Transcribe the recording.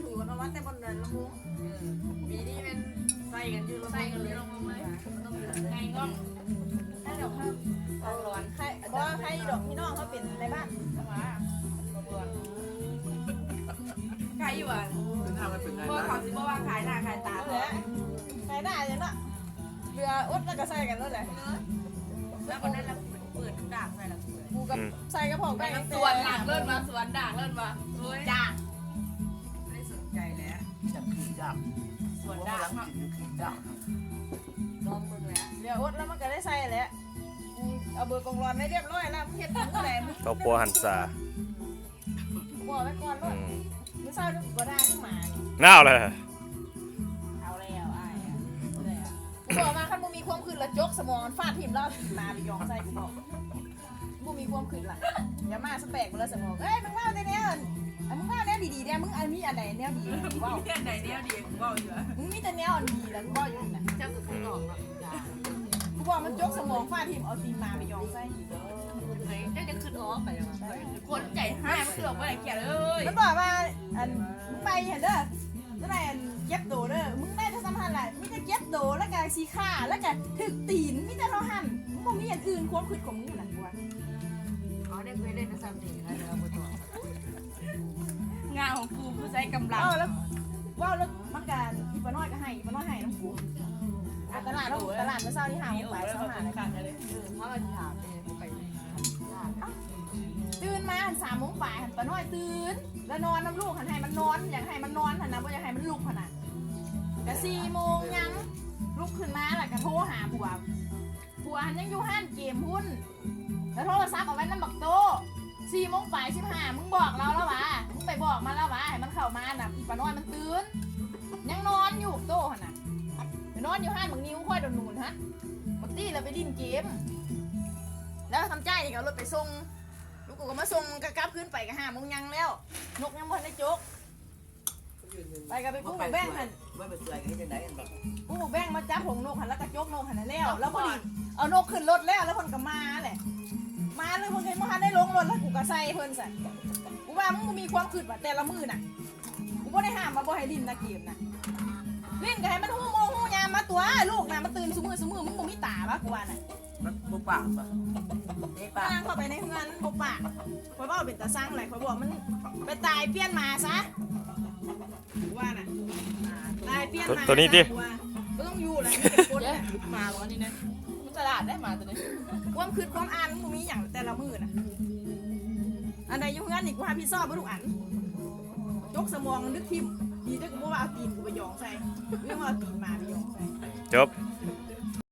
ถูกนะว่าแต่บนเดินละมุ้งปีนี้เป็นใส่กันอยู่ใส่กันเลยลงมาเลยต้องไงก็ถ้าเดี๋ยวข้าวเอาร้อนใครเพราะใครดอกพี่น้องเขาเป็นอะไรบ้างขายอยู่อ่ะเพราะเขาสิบอกว่าขายหน้าขายตาเลยขายหน้าอย่างนั้นเรืออุดแล้วก็ใส่กันแล้วแหละแล้วคนนั้นเราเปิดด่างใส่ละกูกับใส่กระเพาะไปสวนด่างเลิ่นมาสวนด่างเลิ่นมาจ้าไม่ได้สนใจแล้วจับขี่ดับ สวนด่าง ขี่ดับ ลองมึงแล้วเรืออุดแล้วมันก็ได้ใส่แล้วเอาเบอร์กองร้อนได้เรียบร้อยแล้วเฮ็ดมึงแหลม เขาปัวหันซา บอกไว้ก่อนว่ามึงเศร้าดูก็ได้ขึ้นมา น่าวเลย เอาแล้วไอ้กูบอกมาคันมึงมีความคืนละจกสมองฟาดทิ่มแล้วมาไปยองใส่กูบอกมึงมีความคืนละอย่ามาสเปกกูแล้วสมองเอ้ยมึงว่าได้แน่มึงว่าแน่ดีๆเนี่ยมึงมีอันไหนแนวดีกูว่าอันไหนแนวดีกูว่าอยู่มึงมีแต่แนวดีแล้วกูว่าอยู่นะเจ้าคือคนหลอกเนาะกูบอกมันจกสมองฟาดทิ่มเอาตีมาไปยองใส่เจ้าจะขึ้นออกไปยังไงคนใจห้ายมันคือออกไปไหนเขียนเลยมันบอกว่ามึงไปเห็นเด้อนั่นแหละเย็บโดเด้อมึงได้จะสัมพันธ์อะไรมีแต่เย็บโดแล้วก็สีขาแล้วก็ถึกตีนมีแต่เท่าหันมึงบ่มีอย่างอื่นควบคุมของมึงหลังกูว่าอ๋อได้เคยเล่นนะซ้ำดีนะเดี๋ยวเราไปต่องานของกูคือใช้กำลังแล้วว่าแล้วมันการอีปน้อยก็ให้อีปน้อยให้น้ำกูตลาดเราตลาดเมื่อเช้าที่หาไปเช้าหาเลยเพราะเราถามไปตื่นมา3 โมงป่ายหันปน้อยตื่นแล้วนอนน้ำลูกหันให้มันนอนอยากให้มันนอนหันนะว่าอยากให้มันลุกหันนะแต่4 โมงยังลุกขึ้นมาแหละก็โทรหาผัวหันยังอยู่ห้านเกมหุ้นแล้วโทรศัพท์เอาไว้น้ำบักโต4 โมงป่าย15มึงบอกเราแล้ววะมึงไปบอกมาแล้ววะให้มันเข้ามาน่ะปน้อยมันตื่นยังนอนอยู่โตหันน่ะไปนอนอยู่ห้านบักนิ้วค่อยโดนนูนฮะบักตี้เราไปดิ้นเกมแล้วทำใจอีกเอารถไปส่งลูกกูก็มาส่งกระกับขึ้นไปกับ5 โมงยังแล้วนกยังบ่ได้จกไปกับไปกู้แบ่งหัน ไม่เป็นไรกันจะได้กันแบบ กู้แบ่งมาจับหงนกหันแล้วก็จกนกหันแล้วพอดีเอานกขึ้นรถแล้วคนก็มาแหละมาเลยคนเห็นว่าได้ลงรถแล้วกูก็ใส่เพิ่นใส่กูว่ามึงมีความคืดว่าแต่ละมือน่ะกูบ่ได้ห้ามมาบ่ให้ลิ้นนะเกมน่ะลิ้นก็ให้มันหู้โมหู้ยามมาตัวลูกน่ะมันตื่นซุมือมึงบ่มีตาปะกูว่าน่ะ มันบุกปากปะเอ๊ะปาก นั่งเข้าไปในเฮือนบ่ปากข่อยว่าเป็นตาสร้างอะไรข่อยบอกมันไปตายเปลี่ยนมาซะกูว่าน่ะตายเปลี่ยนมา ตัวนี้ดิ ก็ต้องอยู่แหละนี่เป็นคนแหละ มาหรอนี่นะมันตลาดได้มาตัวนี้ ความคืดความอ่านมันมีอย่างแต่ละมือน่ะอันใดอยู่เฮือนนี่กูหาพี่ซ่อบ่ทุกอันยกสมองนึกทิ่มดีแต่กูบ่ว่าเอาตีนกูไปยองใส่เรื่องว่าเอาตีนมาไปยองใส่ จบ